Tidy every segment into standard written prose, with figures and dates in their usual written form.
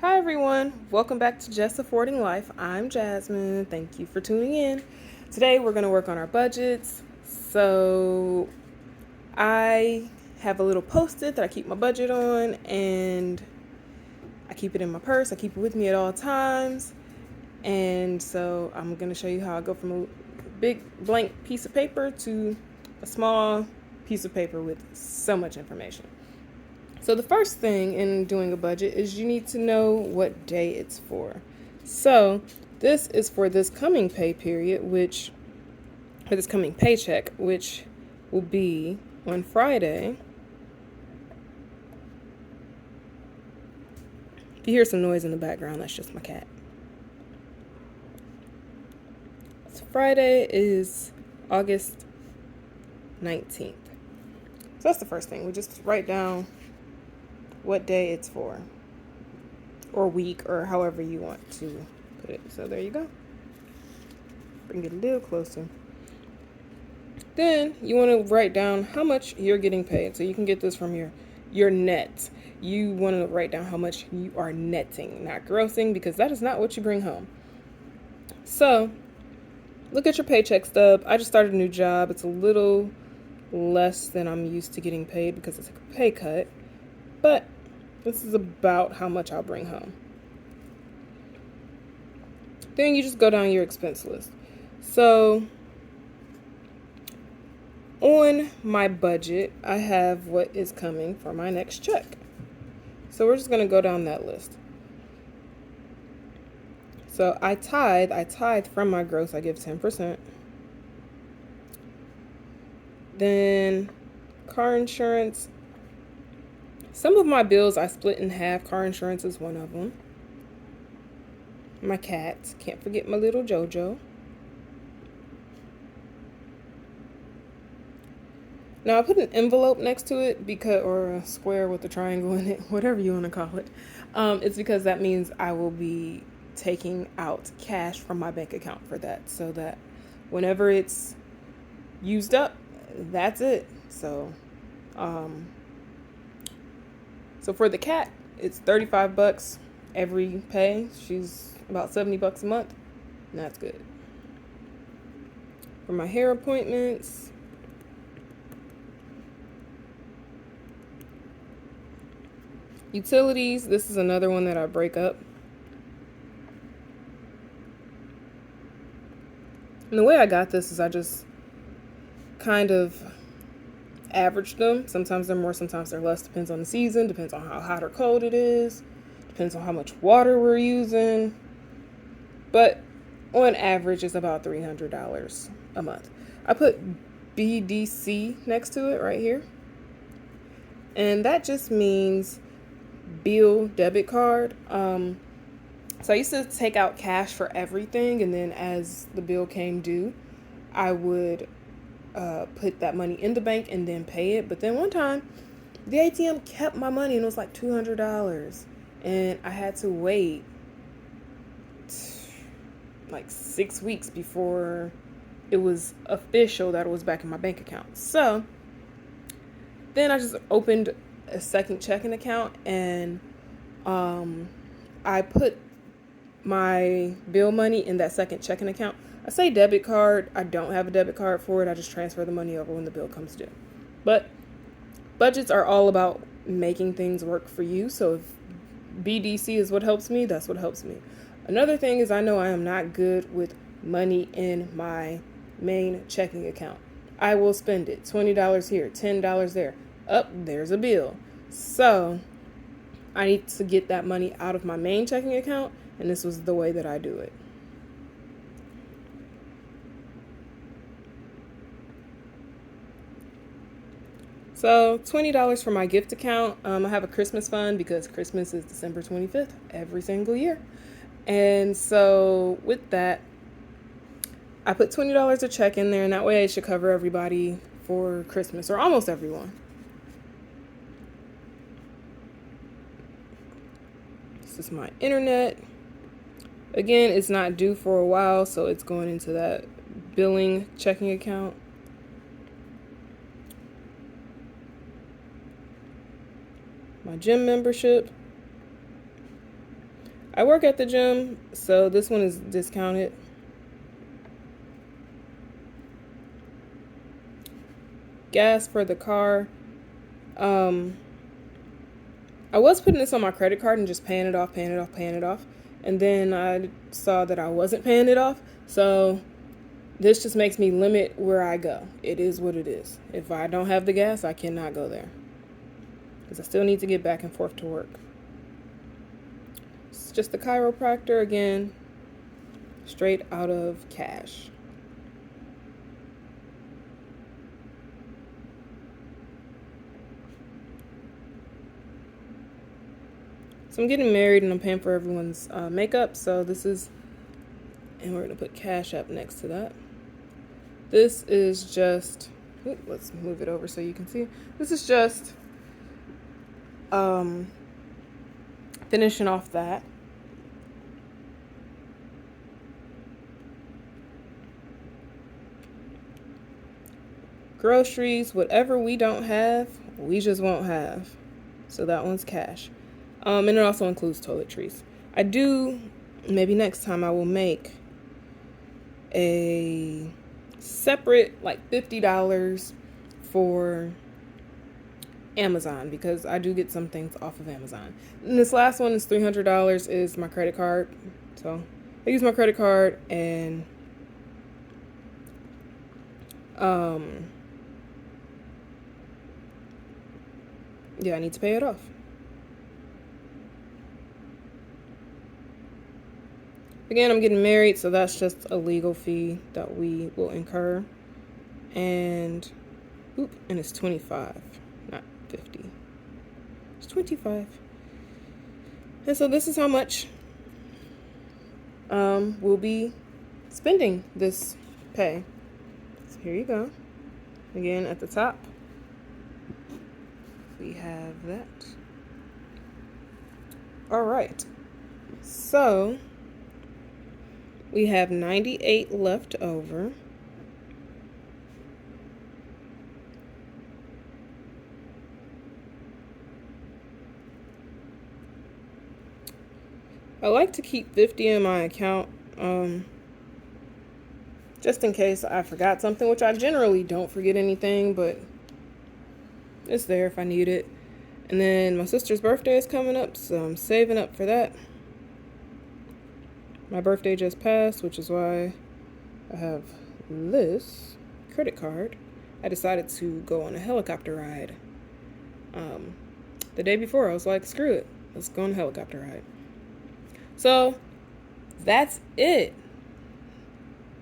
Hi everyone, welcome back to Just Affording Life. I'm Jasmine. Thank you for tuning in. Today we're going to work on our budgets. So I have a little post-it that I keep my budget on, and I keep it in my purse. I keep it with me at all times. And so I'm going to show you how I go from a big blank piece of paper to a small piece of paper with so much information. So the first thing in doing a budget is you need to know what day it's for. So this is for this coming pay period, for this coming paycheck, which will be on Friday. If you hear some noise in the background, that's just my cat. So Friday is August 19th. So that's the first thing. We just write down what day it's for, or week, or however you want to put it. So there you go. Bring it a little closer. Then you want to write down how much you're getting paid. So you can get this from your net. You want to write down how much you are netting, not grossing, because that is not what you bring home. So look at your paycheck stub. I just started a new job. It's a little less than I'm used to getting paid because it's a pay cut, but this is about how much I'll bring home. Then you just go down your expense list. So on my budget, I have what is coming for my next check. So we're just going to go down that list. So I tithe from my gross, I give 10%. Then car insurance. Some of my bills I split in half. Car insurance is one of them. My cats, can't forget my little JoJo. Now I put an envelope next to it or a square with a triangle in it, whatever you want to call it. It's because that means I will be taking out cash from my bank account for that, so that whenever it's used up, that's it. So for the cat, it's $35 every pay. She's about $70 a month, and that's good. For my hair appointments, utilities, this is another one that I break up. And the way I got this is I just kind of averaged them. Sometimes they're more, sometimes they're less. Depends on the season, depends on how hot or cold it is, depends on how much water we're using. But on average, it's about $300 a month. I put BDC next to it right here. And that just means bill debit card. So I used to take out cash for everything, and then as the bill came due, I would put that money in the bank and then pay it. But then one time, the ATM kept my money and it was like $200, and I had to wait like 6 weeks before it was official that it was back in my bank account. So then I just opened a second checking account, and I put my bill money in that second checking account. I say debit card. I don't have a debit card for it. I just transfer the money over when the bill comes due. But budgets are all about making things work for you. So if BDC is what helps me, that's what helps me. Another thing is I know I am not good with money in my main checking account. I will spend it. $20 here, $10 there. There's a bill. So I need to get that money out of my main checking account, and this was the way that I do it. So $20 for my gift account. I have a Christmas fund because Christmas is December 25th every single year. And so with that, I put $20 a check in there, and that way it should cover everybody for Christmas, or almost everyone. This is my internet. Again, it's not due for a while, so it's going into that billing checking account. My gym membership. I work at the gym, so this one is discounted. Gas for the car. I was putting this on my credit card and just paying it off. And then I saw that I wasn't paying it off. So this just makes me limit where I go. It is what it is. If I don't have the gas, I cannot go there. Because I still need to get back and forth to work. It's just the chiropractor again, straight out of cash. So I'm getting married and I'm paying for everyone's makeup. So this is, and we're going to put Cash App next to that. This is just, let's move it over so you can see. This is just finishing off that. Groceries, whatever we don't have, we just won't have. So that one's cash. And it also includes toiletries. I do, maybe next time I will make a separate like $50 for Amazon, because I do get some things off of Amazon. And this last one is $300 is my credit card. So I use my credit card and yeah, I need to pay it off. Again, I'm getting married, so that's just a legal fee that we will incur. And it's 25, not 50. It's 25. And so this is how much we'll be spending this pay. So here you go. Again, at the top, we have that. All right. So we have 98 left over. I like to keep 50 in my account, just in case I forgot something, which I generally don't forget anything, but it's there if I need it. And then my sister's birthday is coming up, so I'm saving up for that. My birthday just passed, which is why I have this credit card. I decided to go on a helicopter ride. The day before, I was like, screw it, let's go on a helicopter ride. So that's it.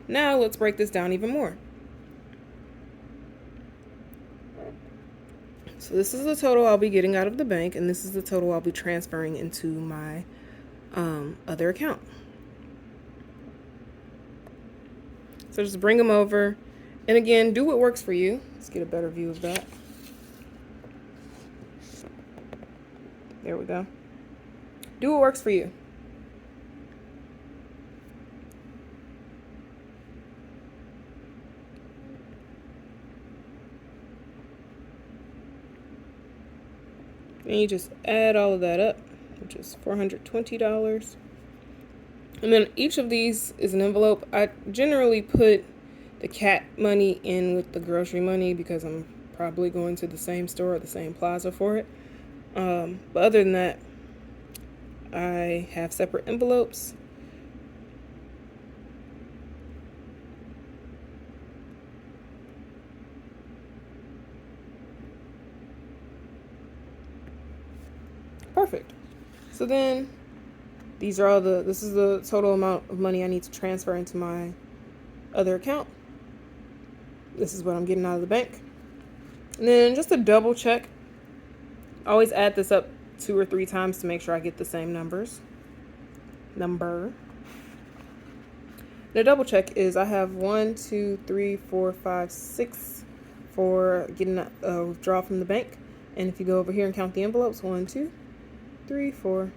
Now let's break this down even more. So this is the total I'll be getting out of the bank, and this is the total I'll be transferring into my other account. So just bring them over. And again, do what works for you. Let's get a better view of that. There we go. Do what works for you. And you just add all of that up, which is $420. And then each of these is an envelope. I generally put the cat money in with the grocery money because I'm probably going to the same store or the same plaza for it. But other than that, I have separate envelopes. Perfect. So then these are all this is the total amount of money I need to transfer into my other account. This is what I'm getting out of the bank. And then just to double check, I always add this up 2 or 3 times to make sure I get the same number. The double check is I have 1, 2, 3, 4, 5, 6 for getting a withdrawal from the bank. And if you go over here and count the envelopes, 1, 2, 3, 4,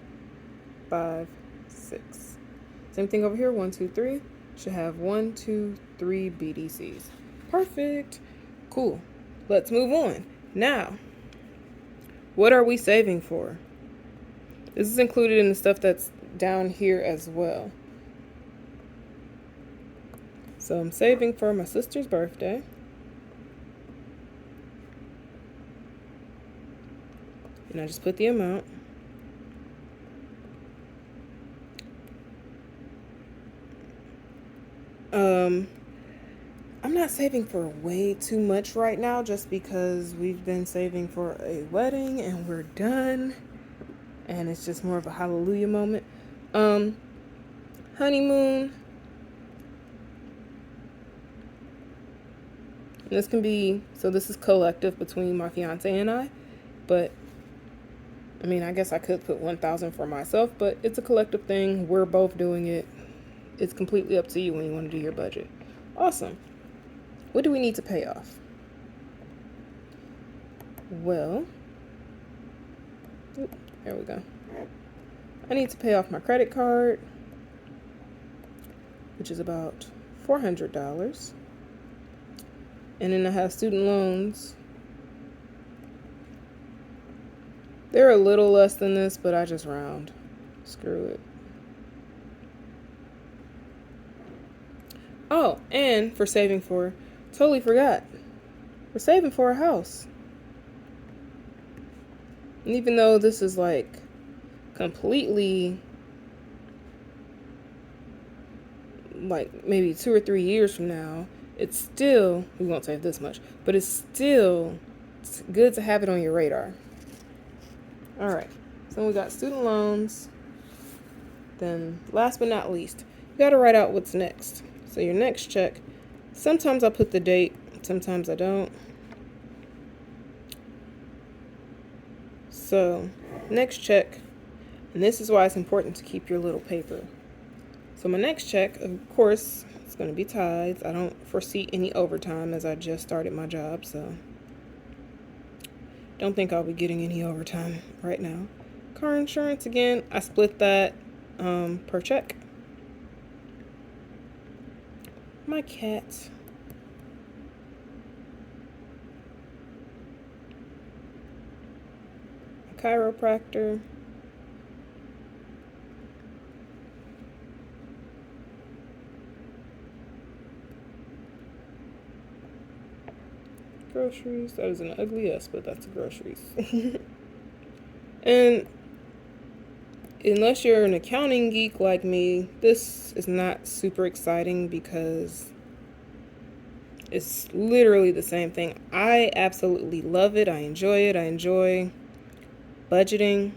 5, 6. Same thing over here, 1, 2, 3. Should have 1, 2, 3 BDCs. Perfect. Cool. Let's move on. Now, what are we saving for? This is included in the stuff that's down here as well. So I'm saving for my sister's birthday. And I just put the amount. I'm not saving for way too much right now just because we've been saving for a wedding and we're done. And it's just more of a hallelujah moment. Honeymoon. And this can be, so this is collective between my fiance and I, but I mean, I guess I could put 1,000 for myself, but it's a collective thing. We're both doing it. It's completely up to you when you want to do your budget. Awesome. What do we need to pay off? Well, there we go. I need to pay off my credit card, which is about $400. And then I have student loans. They're a little less than this, but I just round. Screw it. Oh, and for saving for, totally forgot. We're saving for a house. And even though this is like completely, like maybe 2 or 3 years from now, it's still, we won't save this much, but it's good to have it on your radar. All right, so we got student loans. Then last but not least, you got to write out what's next. So your next check, sometimes I put the date, sometimes I don't. So next check, and this is why it's important to keep your little paper. So my next check, of course, it's going to be tithes. I don't foresee any overtime as I just started my job, so don't think I'll be getting any overtime right now. Car insurance, again, I split that per check. My cat. A chiropractor. Groceries. That is an ugly S, but that's groceries. And unless you're an accounting geek like me, this is not super exciting because it's literally the same thing. I absolutely love it. I enjoy it. I enjoy budgeting.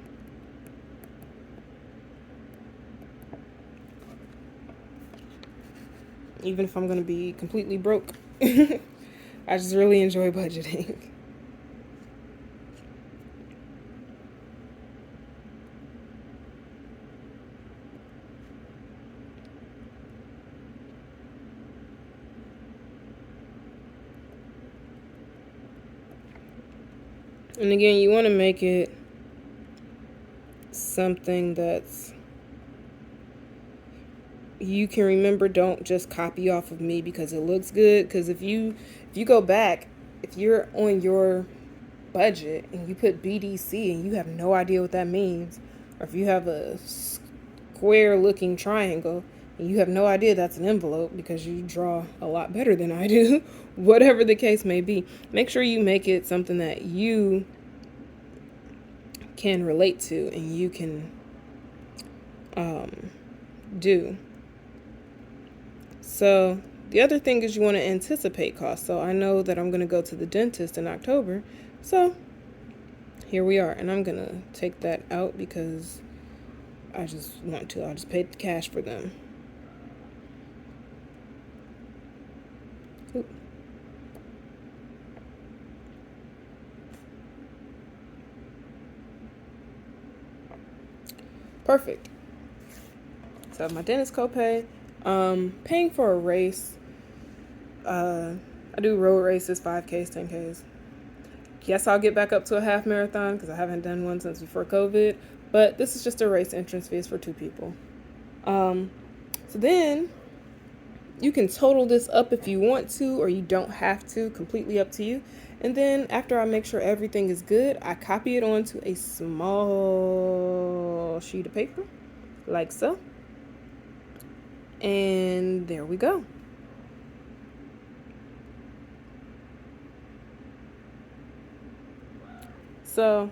Even if I'm going to be completely broke. I just really enjoy budgeting. And again, you want to make it something that's you can remember. Don't just copy off of me because it looks good. Because if you go back, if you're on your budget and you put BDC and you have no idea what that means, or if you have a square looking triangle and you have no idea that's an envelope because you draw a lot better than I do, whatever the case may be, make sure you make it something that you can relate to and you can do. So the other thing is you want to anticipate costs. So I know that I'm going to go to the dentist in October. So here we are. And I'm going to take that out because I just want to. I'll just pay the cash for them. Oop. Perfect. So I have my dentist copay. Paying for a race. I do road races, 5Ks, 10Ks. Yes, I'll get back up to a half marathon because I haven't done one since before COVID. But this is just a race entrance fees for 2 people. So then you can total this up if you want to, or you don't have to. Completely up to you. And then after I make sure everything is good, I copy it onto a small sheet of paper, like so. And there we go. So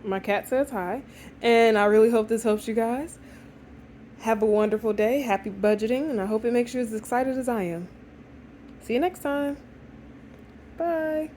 my cat says hi, and I really hope this helps you guys. Have a wonderful day. Happy budgeting, and I hope it makes you as excited as I am. See you next time. Bye.